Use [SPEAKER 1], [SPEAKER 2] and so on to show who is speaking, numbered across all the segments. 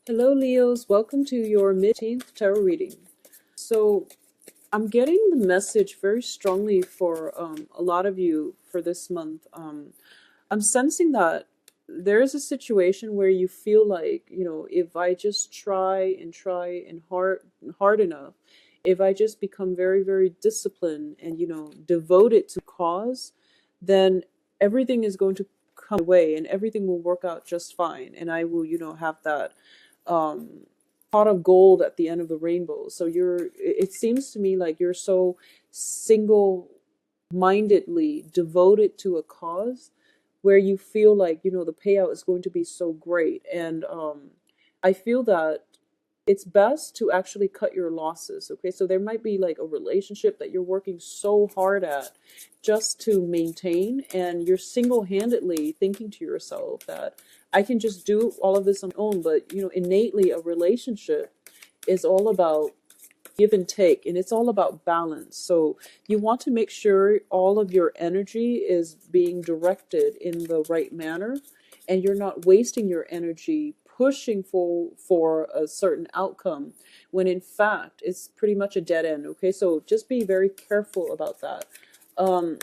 [SPEAKER 1] Hello, Leos. Welcome to your mid-18th tarot reading. So, I'm getting the message very strongly for a lot of you for this month. I'm sensing that there is a situation where you feel like, if I just try and hard enough, if I just become very, very disciplined and, devoted to cause, then everything is going to come my way and everything will work out just fine. And I will, have that um, pot of gold at the end of the rainbow. So it seems to me like you're so single mindedly devoted to a cause where you feel like, the payout is going to be so great. And I feel that it's best to actually cut your losses. Okay. So there might be like a relationship that you're working so hard at just to maintain, and you're single handedly thinking to yourself that I can just do all of this on my own. But, innately, a relationship is all about give and take, and it's all about balance. So you want to make sure all of your energy is being directed in the right manner, and you're not wasting your energy pushing for a certain outcome when in fact it's pretty much a dead end. Okay, so just be very careful about that. um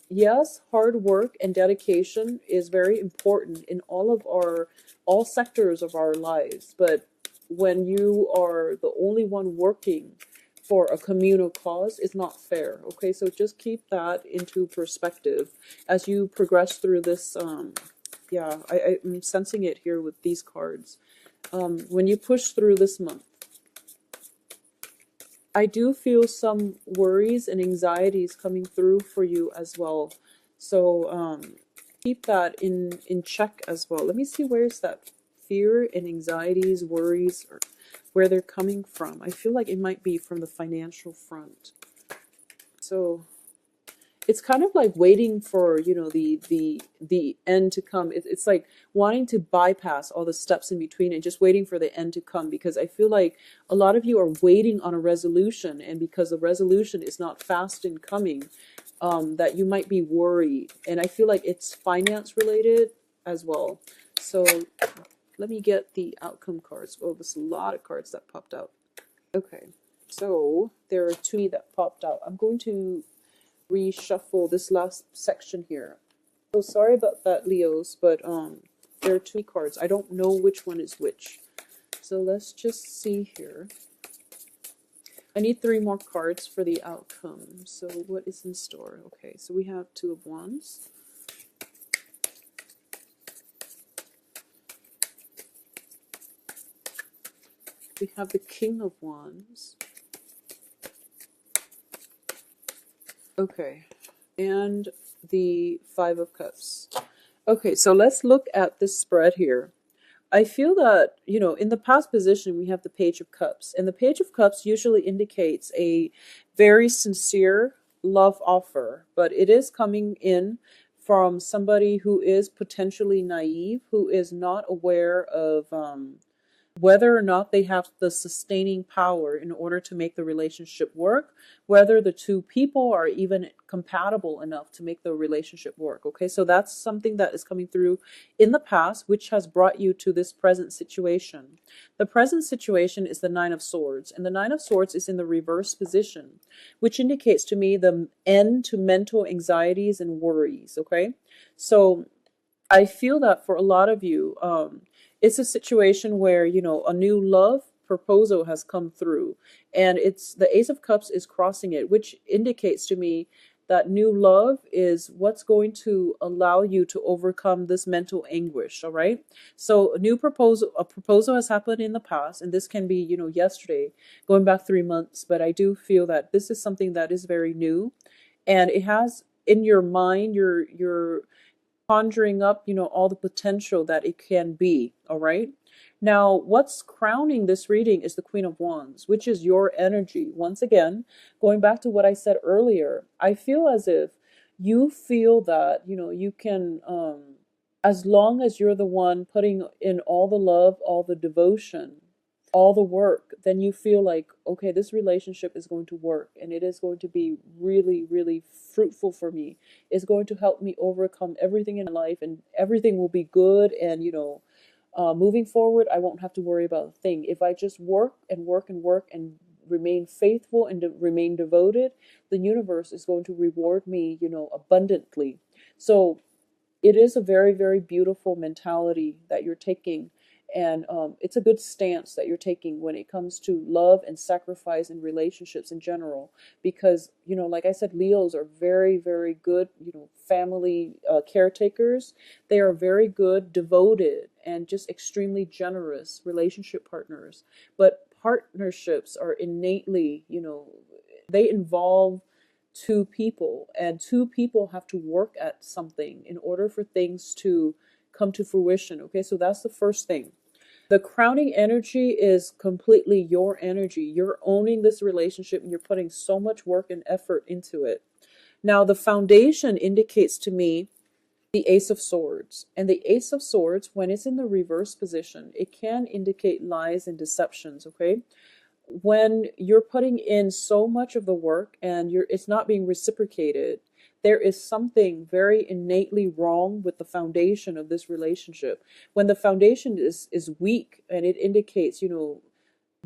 [SPEAKER 1] yes, hard work and dedication is very important in all sectors of our lives, but when you are the only one working for a communal cause, it's not fair. Okay, so just keep that into perspective as you progress through this. Yeah, I'm sensing it here with these cards. When you push through this month, I do feel some worries and anxieties coming through for you as well. So keep that in check as well. Let me see, where's that fear and anxieties, worries, or where they're coming from. I feel like it might be from the financial front. So it's kind of like waiting for, the end to come. It's like wanting to bypass all the steps in between and just waiting for the end to come, because I feel like a lot of you are waiting on a resolution, and because the resolution is not fast in coming, that you might be worried. And I feel like it's finance related as well. So let me get the outcome cards. Oh, there's a lot of cards that popped out. Okay, so there are two that popped out. I'm going to reshuffle this last section here. So sorry about that, Leos, but there are two cards. I don't know which one is which. So let's just see here. I need three more cards for the outcome. So what is in store? Okay, so we have Two of Wands. We have the King of Wands. Okay, and the Five of Cups. Okay, so let's look at this spread here. I feel that, in the past position, we have the Page of Cups. And the Page of Cups usually indicates a very sincere love offer, but it is coming in from somebody who is potentially naive, who is not aware of whether or not they have the sustaining power in order to make the relationship work, whether the two people are even compatible enough to make the relationship work. Okay, so that's something that is coming through in the past, which has brought you to this present situation. The present situation is the Nine of Swords, and the Nine of Swords is in the reverse position, which indicates to me the end to mental anxieties and worries. Okay, so I feel that for a lot of you, it's a situation where, a new love proposal has come through, and it's the Ace of Cups is crossing it, which indicates to me that new love is what's going to allow you to overcome this mental anguish. All right. So a proposal has happened in the past, and this can be, yesterday, going back 3 months. But I do feel that this is something that is very new, and it has in your mind, you're conjuring up, all the potential that it can be. All right. Now, what's crowning this reading is the Queen of Wands, which is your energy. Once again, going back to what I said earlier, I feel as if you feel that, you can, as long as you're the one putting in all the love, all the devotion, all the work, then you feel like, okay, this relationship is going to work and it is going to be really, really fruitful for me. It's going to help me overcome everything in life, and everything will be good, and, Moving forward, I won't have to worry about a thing. If I just work and work and work and remain faithful and remain devoted, the universe is going to reward me, abundantly. So it is a very, very beautiful mentality that you're taking. And it's a good stance that you're taking when it comes to love and sacrifice in relationships in general. Because, like I said, Leos are very, very good, family caretakers. They are very good, devoted, and just extremely generous relationship partners. But partnerships are innately, they involve two people, and two people have to work at something in order for things to come to fruition. Okay, so that's the first thing. The crowning energy is completely your energy. You're owning this relationship and you're putting so much work and effort into it. Now, the foundation indicates to me the Ace of Swords. And the Ace of Swords, when it's in the reverse position, it can indicate lies and deceptions, okay? When you're putting in so much of the work and it's not being reciprocated, there is something very innately wrong with the foundation of this relationship. When the foundation is weak, and it indicates,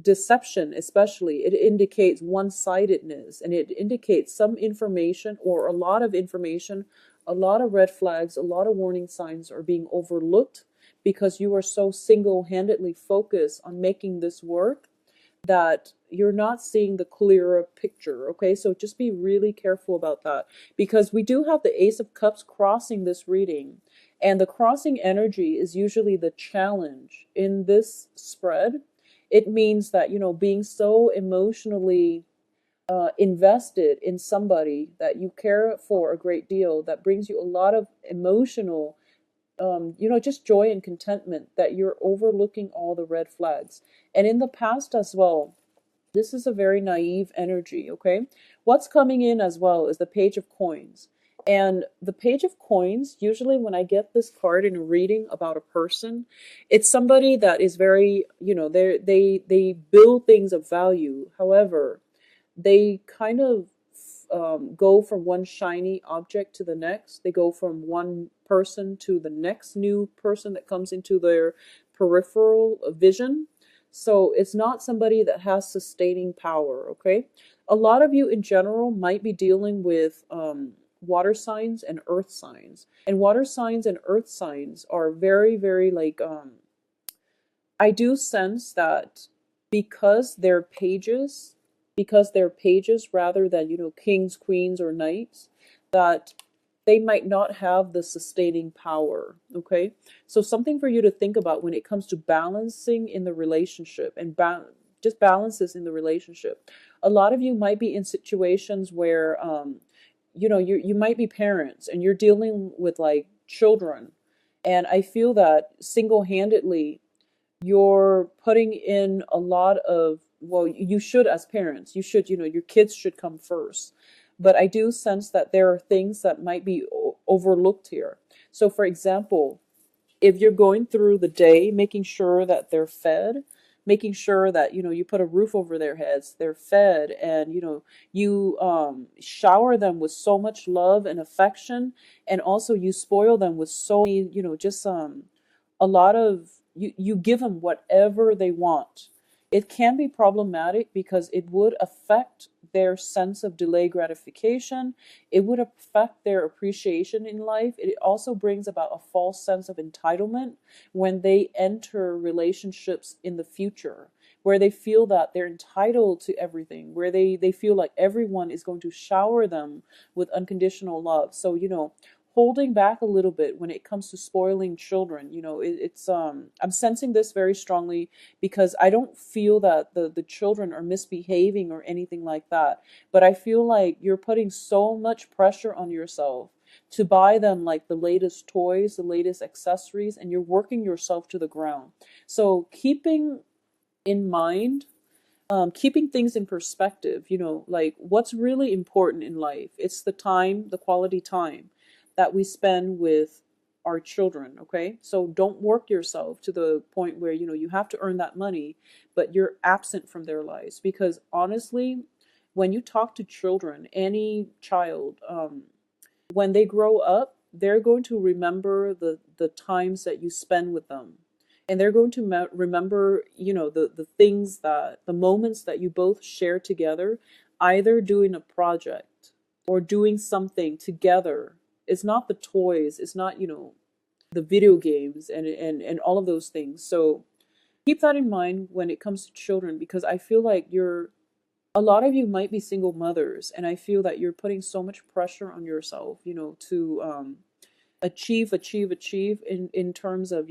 [SPEAKER 1] deception, especially, it indicates one-sidedness, and it indicates some information or a lot of information, a lot of red flags, a lot of warning signs are being overlooked because you are so single-handedly focused on making this work that you're not seeing the clearer picture. Okay, so just be really careful about that, because we do have the Ace of Cups crossing this reading, and the crossing energy is usually the challenge in this spread. It means that, being so emotionally invested in somebody that you care for a great deal, that brings you a lot of emotional, just joy and contentment, that you're overlooking all the red flags. And in the past as well, this is a very naive energy, okay? What's coming in as well is the Page of Coins. And the Page of Coins, usually when I get this card in a reading about a person, it's somebody that is very, they build things of value. However, they kind of go from one shiny object to the next. They go from one person to the next new person that comes into their peripheral vision. So it's not somebody that has sustaining power, okay? A lot of you in general might be dealing with water signs and earth signs. And water signs and earth signs are very, very like, I do sense that because they're pages, rather than, kings, queens, or knights, that they might not have the sustaining power. Okay, so something for you to think about when it comes to balancing in the relationship, and just balances in the relationship. A lot of you might be in situations where you might be parents and you're dealing with like children, and I feel that single-handedly you're putting in a lot of, well, you should, as parents, you should, your kids should come first. But I do sense that there are things that might be overlooked here. So for example, if you're going through the day, making sure that they're fed, making sure that, you put a roof over their heads, they're fed, and, you shower them with so much love and affection, and also you spoil them with so many, just a lot of, you give them whatever they want. It can be problematic because it would affect their sense of delayed gratification. It would affect their appreciation in life. It also brings about a false sense of entitlement when they enter relationships in the future, where they feel that they're entitled to everything, where they feel like everyone is going to shower them with unconditional love. So, holding back a little bit when it comes to spoiling children. It's I'm sensing this very strongly, because I don't feel that the children are misbehaving or anything like that, but I feel like you're putting so much pressure on yourself to buy them like the latest toys, the latest accessories, and you're working yourself to the ground. So keeping in mind, keeping things in perspective, like what's really important in life. It's the time, the quality time that we spend with our children. Okay, so don't work yourself to the point where you have to earn that money, but you're absent from their lives. Because honestly, when you talk to children, any child, when they grow up, they're going to remember the times that you spend with them. and they're going to remember, the things that, the moments that you both share together, either doing a project or doing something together. It's not the toys, it's not, the video games and all of those things. So keep that in mind when it comes to children, because I feel like a lot of you might be single mothers, and I feel that you're putting so much pressure on yourself, to achieve in terms of,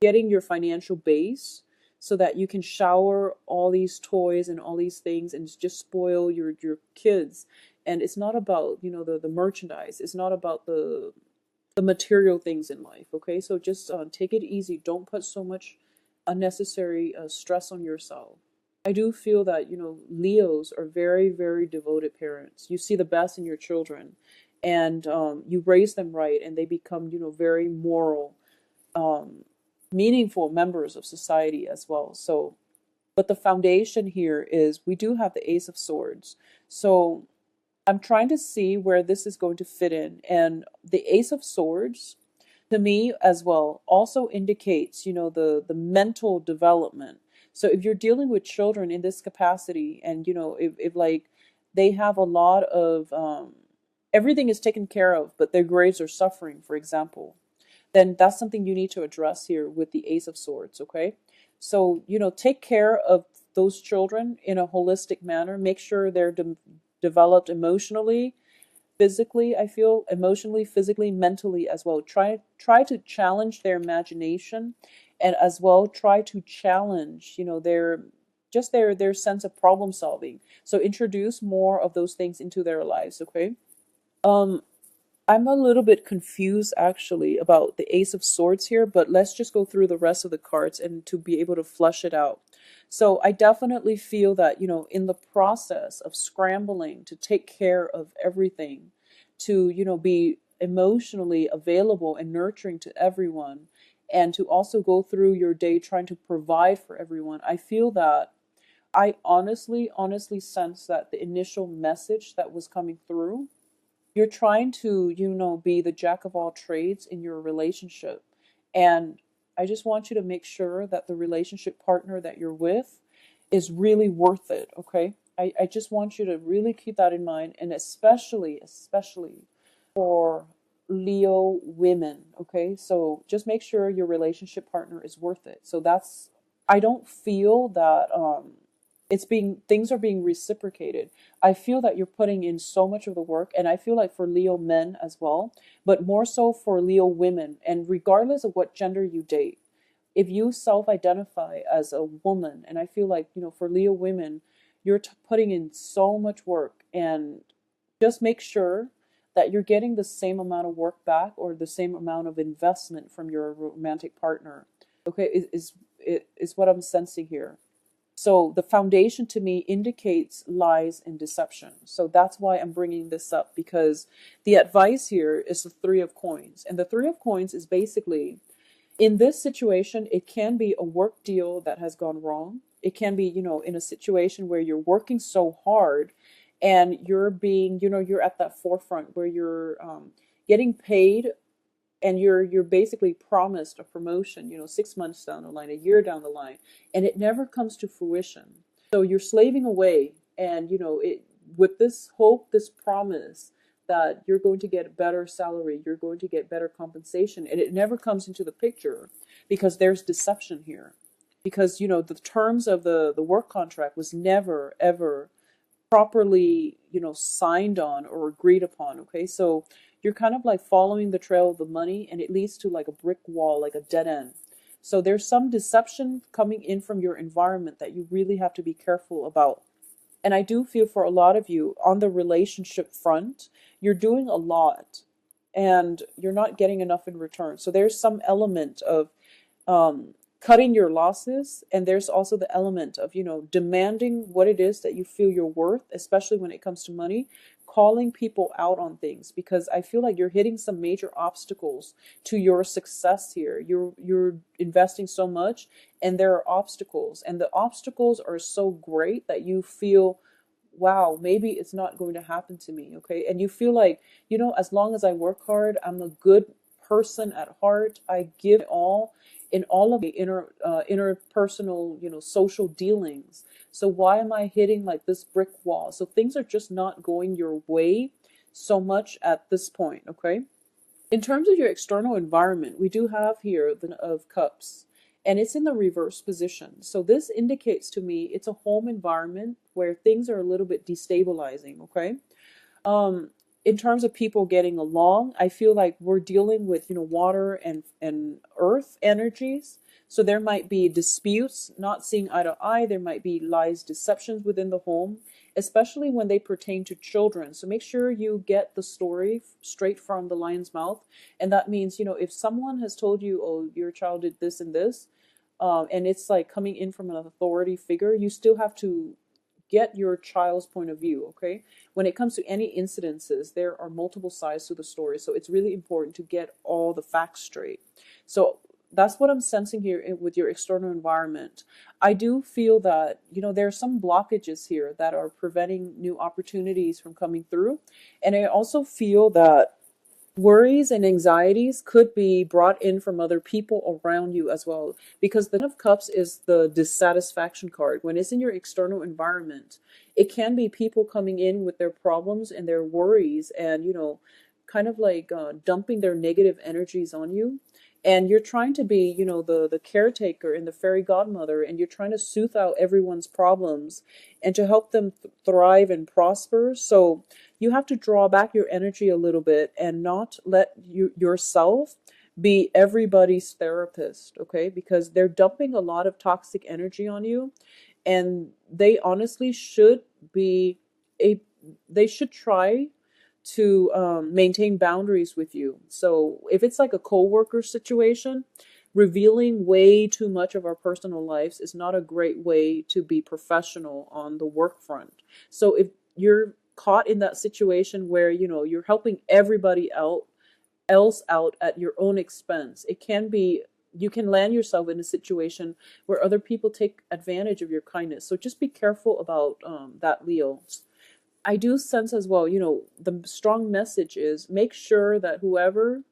[SPEAKER 1] getting your financial base so that you can shower all these toys and all these things and just spoil your kids. And it's not about, the merchandise. It's not about the material things in life. Okay, so just take it easy. Don't put so much unnecessary stress on yourself. I do feel that, Leos are very, very devoted parents. You see the best in your children, and you raise them right, and they become, very moral, um, meaningful members of society as well. So, but the foundation here is we do have the Ace of Swords. So I'm trying to see where this is going to fit in. And the Ace of Swords, to me as well, also indicates, the mental development. So if you're dealing with children in this capacity, and, if like they have a lot of, everything is taken care of, but their grades are suffering, for example, then that's something you need to address here with the Ace of Swords, okay? So, take care of those children in a holistic manner. Make sure they're developed emotionally, physically, I feel, emotionally, physically, mentally as well. Try to challenge their imagination, and as well try to challenge, their sense of problem solving. So introduce more of those things into their lives, okay? Um I'm a little bit confused actually about the Ace of Swords here, but let's just go through the rest of the cards and to be able to flush it out. So I definitely feel that, in the process of scrambling to take care of everything, to, be emotionally available and nurturing to everyone, and to also go through your day trying to provide for everyone, I feel that I honestly sense that the initial message that was coming through, you're trying to, be the jack of all trades in your relationship. And I just want you to make sure that the relationship partner that you're with is really worth it, okay? I just want you to really keep that in mind, and especially for Leo women, okay? So just make sure your relationship partner is worth it. So that's, I don't feel that things are being reciprocated. I feel that you're putting in so much of the work, and I feel like for Leo men as well, but more so for Leo women. And regardless of what gender you date, if you self-identify as a woman, and I feel like, for Leo women, you're putting in so much work, and just make sure that you're getting the same amount of work back, or the same amount of investment from your romantic partner. Okay, is what I'm sensing here. So the foundation to me indicates lies and deception. So that's why I'm bringing this up, because the advice here is the Three of Coins. And the Three of Coins is basically, in this situation, it can be a work deal that has gone wrong. It can be, in a situation where you're working so hard, and you're being, you're at that forefront where you're getting paid, and you're basically promised a promotion, 6 months down the line, a year down the line, and it never comes to fruition. So you're slaving away, and it, with this hope, this promise that you're going to get a better salary, you're going to get better compensation, and it never comes into the picture, because there's deception here. Because the terms of the work contract was never ever properly, signed on or agreed upon. Okay, so you're kind of like following the trail of the money, and it leads to like a brick wall, like a dead end. So there's some deception coming in from your environment that you really have to be careful about. And I do feel for a lot of you on the relationship front, you're doing a lot and you're not getting enough in return. So there's some element of cutting your losses, and there's also the element of demanding what it is that you feel you're worth, especially when it comes to money, calling people out on things, because I feel like you're hitting some major obstacles to your success here. You're investing so much, and there are obstacles, and the obstacles are so great that you feel, wow, maybe it's not going to happen to me. Okay, and you feel like, as long as I work hard, I'm a good person at heart, I give all, in all of the interpersonal, social dealings. So why am I hitting like this brick wall? So things are just not going your way so much at this point, okay? In terms of your external environment, we do have here the of cups, and it's in the reverse position. So this indicates to me it's a home environment where things are a little bit destabilizing, okay? um in terms of people getting along, I feel like we're dealing with, water and earth energies. So there might be disputes, not seeing eye to eye. There might be lies, deceptions within the home, especially when they pertain to children. So make sure you get the story straight from the lion's mouth. And that means, if someone has told you, oh, your child did this and this, and it's like coming in from an authority figure, you still have to get your child's point of view, okay? When it comes to any incidences, there are multiple sides to the story, so it's really important to get all the facts straight. So that's what I'm sensing here with your external environment. I do feel that, there are some blockages here that are preventing new opportunities from coming through. And I also feel that worries and anxieties could be brought in from other people around you as well, because the Ten of Cups is the dissatisfaction card. When it's in your external environment, it can be people coming in with their problems and their worries, and kind of like dumping their negative energies on you. And you're trying to be, the caretaker and the fairy godmother, and you're trying to soothe out everyone's problems and to help them thrive and prosper. So you have to draw back your energy a little bit and not let yourself be everybody's therapist, okay? Because they're dumping a lot of toxic energy on you, and they honestly should be a they should try to maintain boundaries with you. So if it's like a co-worker situation, revealing way too much of our personal lives is not a great way to be professional on the work front. So if you're caught in that situation where you're helping everybody else out at your own expense, it can be, you can land yourself in a situation where other people take advantage of your kindness. So just be careful about that, Leo. I do sense as well, the strong message is make sure that whoever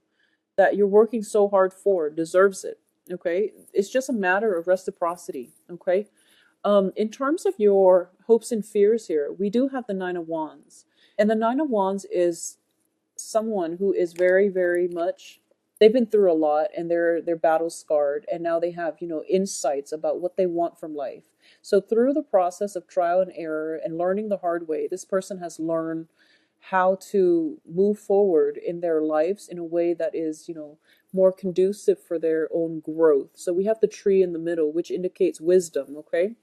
[SPEAKER 1] that you're working so hard for deserves it. Okay. It's just a matter of reciprocity. Okay. In terms of your hopes and fears here, we do have the Nine of Wands. And the Nine of Wands is someone who is very, very much, they've been through a lot, and they're battle scarred, and now they have, insights about what they want from life. So through the process of trial and error and learning the hard way, this person has learned how to move forward in their lives in a way that is, more conducive for their own growth. So we have the tree in the middle, which indicates wisdom, okay?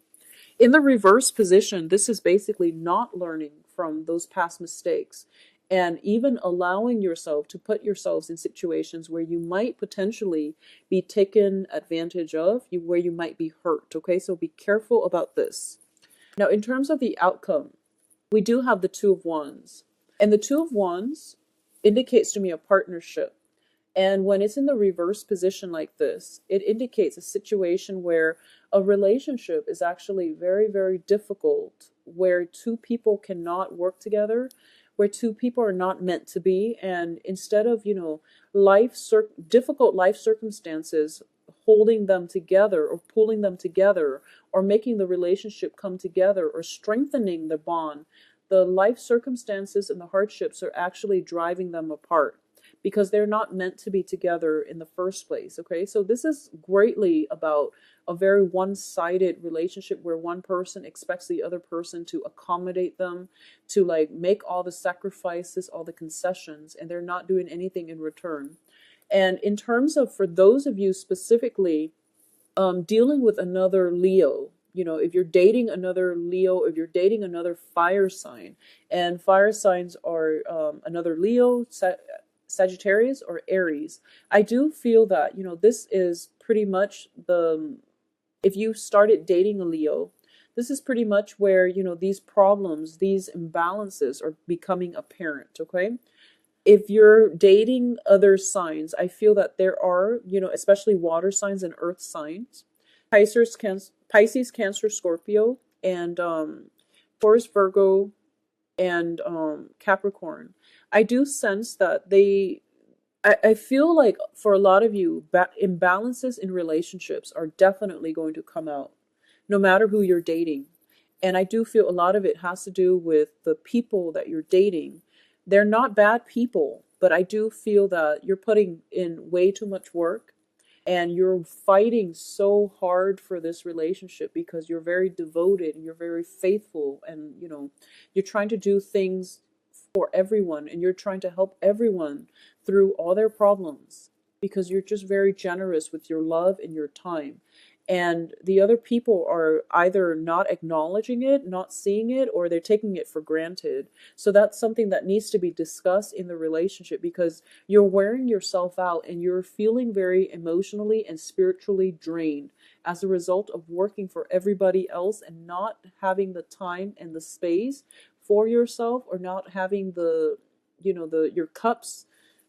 [SPEAKER 1] In the reverse position, this is basically not learning from those past mistakes and even allowing yourself to put yourselves in situations where you might potentially be taken advantage of, where you might be hurt. Okay, so be careful about this. Now, in terms of the outcome, we do have the Two of Wands. And the Two of Wands indicates to me a partnership. And when it's in the reverse position like this, it indicates a situation where a relationship is actually very, very difficult, where two people cannot work together, where two people are not meant to be. And instead of, difficult life circumstances holding them together or pulling them together or making the relationship come together or strengthening the bond, the life circumstances and the hardships are actually driving them apart, because they're not meant to be together in the first place. Okay, so this is greatly about a very one-sided relationship where one person expects the other person to accommodate them, to like make all the sacrifices, all the concessions, and they're not doing anything in return. And in terms of, for those of you specifically, dealing with another Leo, if you're dating another Leo, if you're dating another fire sign, and fire signs are another Leo, Sagittarius, or Aries, I do feel that, this is pretty much if you started dating a Leo, this is pretty much where, these problems, these imbalances are becoming apparent, okay? If you're dating other signs, I feel that there are, especially water signs and earth signs, Pisces, Cancer, Scorpio, and Taurus, Virgo, and Capricorn. I do sense that I feel like for a lot of you, imbalances in relationships are definitely going to come out, no matter who you're dating. And I do feel a lot of it has to do with the people that you're dating. They're not bad people, but I do feel that you're putting in way too much work and you're fighting so hard for this relationship because you're very devoted and you're very faithful, and you're trying to do things for everyone and you're trying to help everyone through all their problems because you're just very generous with your love and your time. And the other people are either not acknowledging it, not seeing it, or they're taking it for granted. So that's something that needs to be discussed in the relationship, because you're wearing yourself out and you're feeling very emotionally and spiritually drained as a result of working for everybody else and not having the time and the space for yourself, or not having the your cups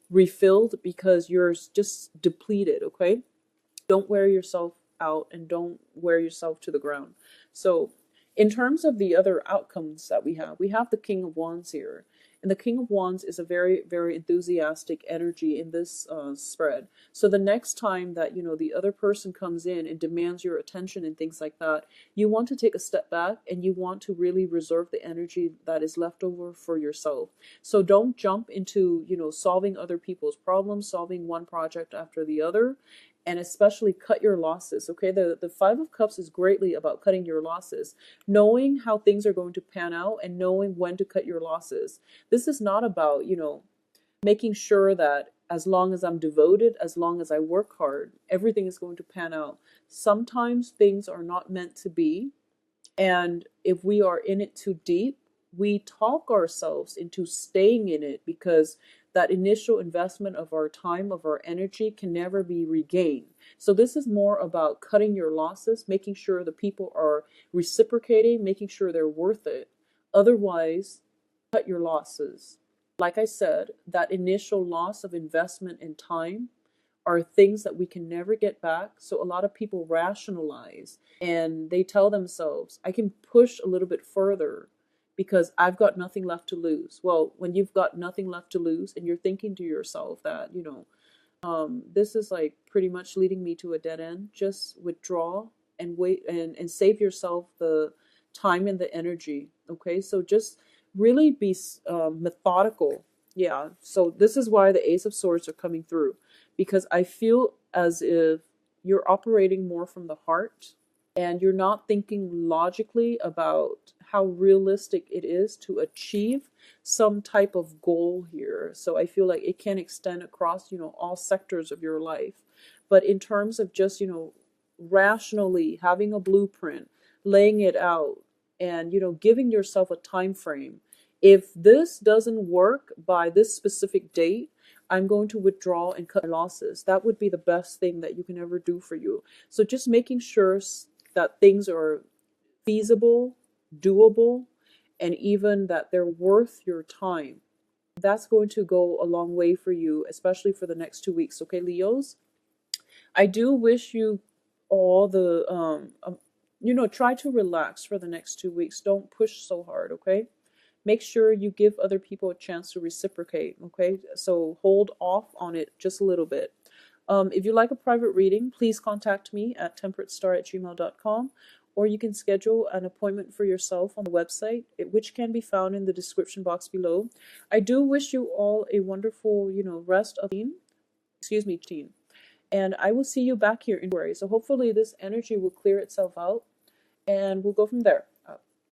[SPEAKER 1] refilled because you're just depleted. Okay, don't wear yourself out and don't wear yourself to the ground. So, in terms of the other outcomes that we have the King of Wands here. And the King of Wands is a very, very enthusiastic energy in this spread. So the next time that, the other person comes in and demands your attention and things like that, you want to take a step back and you want to really reserve the energy that is left over for yourself. So don't jump into, solving other people's problems, solving one project after the other, and especially cut your losses. Okay, the Five of Cups is greatly about cutting your losses, knowing how things are going to pan out and knowing when to cut your losses. This is not about, making sure that as long as I'm devoted, as long as I work hard, everything is going to pan out. Sometimes things are not meant to be, and if we are in it too deep, we talk ourselves into staying in it, because that initial investment of our time, of our energy, can never be regained. So this is more about cutting your losses, making sure the people are reciprocating, making sure they're worth it. Otherwise, cut your losses. Like I said, that initial loss of investment in time are things that we can never get back. So a lot of people rationalize and they tell themselves, I can push a little bit further because I've got nothing left to lose. Well, when you've got nothing left to lose and you're thinking to yourself that, this is like pretty much leading me to a dead end, just withdraw and wait and save yourself the time and the energy. Okay, so just really be methodical. Yeah, so this is why the Ace of Swords are coming through, because I feel as if you're operating more from the heart and you're not thinking logically about how realistic it is to achieve some type of goal here. So I feel like it can extend across, all sectors of your life. But in terms of just, rationally having a blueprint, laying it out, and, giving yourself a time frame. If this doesn't work by this specific date, I'm going to withdraw and cut my losses. That would be the best thing that you can ever do for you. So just making sure that things are feasible, doable, and even that they're worth your time. That's going to go a long way for you, especially for the next 2 weeks. Okay, Leos? I do wish you all the, try to relax for the next 2 weeks. Don't push so hard, okay? Make sure you give other people a chance to reciprocate, okay? So hold off on it just a little bit. If you like a private reading, please contact me at temperatestar@gmail.com, or you can schedule an appointment for yourself on the website, which can be found in the description box below. I do wish you all a wonderful, rest of teen. And I will see you back here in February. So hopefully this energy will clear itself out and we'll go from there.